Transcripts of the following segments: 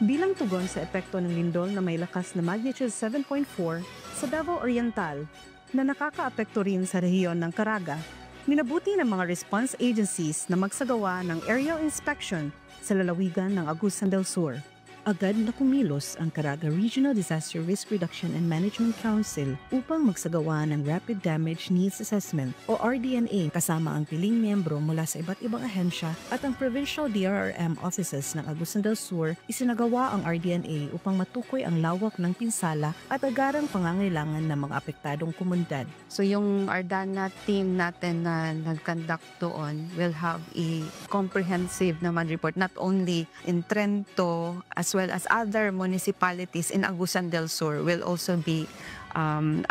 Bilang tugon sa epekto ng lindol na may lakas na magnitude 7.4 sa Davao Oriental na nakakaapekto rin sa rehiyon ng Caraga, minabuti ng mga response agencies na magsagawa ng aerial inspection sa lalawigan ng Agusan del Sur. Agad na kumilos ang Caraga Regional Disaster Risk Reduction and Management Council upang magsagawa ng Rapid Damage Needs Assessment o RDNA kasama ang piling miyembro mula sa iba't ibang ahensya at ang Provincial DRRM offices ng Agusan del Sur. Isinagawa ang RDNA upang matukoy ang lawak ng pinsala at agarang pangangailangan ng mga apektadong komunidad. So yung Ardana team natin na nag-conduct doon will have a comprehensive naman report not only in Trento as well as other municipalities in Agusan del Sur will also be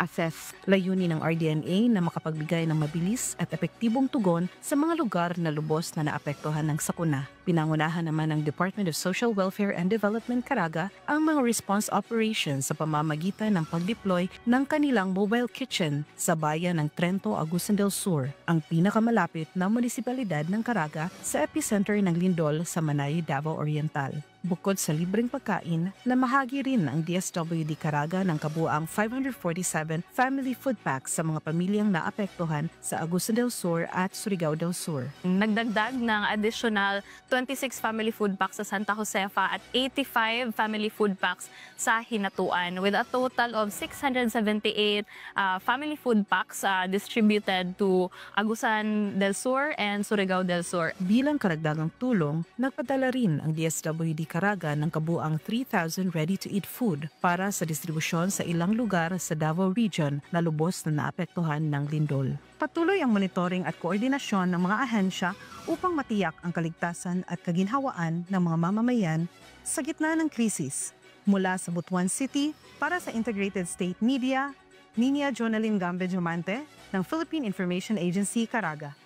assessed. Layunin ng RDNA na makapagbigay ng mabilis at epektibong tugon sa mga lugar na lubos na naapektuhan ng sakuna. Pinangunahan naman ng Department of Social Welfare and Development Caraga ang mga response operations sa pamamagitan ng pag-deploy ng kanilang mobile kitchen sa bayan ng Trento, Agusan del Sur, ang pinakamalapit na munisipalidad ng Caraga sa epicenter ng lindol sa Manay, Davao Oriental. Bukod sa libreng pagkain, namahagi rin ang DSWD Caraga ng kabuang 547 family food packs sa mga pamilyang naapektuhan sa Agusan del Sur at Surigao del Sur. Nagdagdag ng additional 26 family food packs sa Santa Josefa at 85 family food packs sa Hinatuan with a total of 678 family food packs distributed to Agusan del Sur and Surigao del Sur. Bilang karagdagang tulong, nagpadala rin ang DSWD Caraga ng kabuang 3,000 ready-to-eat food para sa distribusyon sa ilang lugar sa Davao Region na lubos na naapektuhan ng lindol. Patuloy ang monitoring at koordinasyon ng mga ahensya upang matiyak ang kaligtasan at kaginhawaan ng mga mamamayan sa gitna ng krisis. Mula sa Butuan City, para sa Integrated State Media, Nina Jonalyn Gambe Diamante ng Philippine Information Agency, Caraga.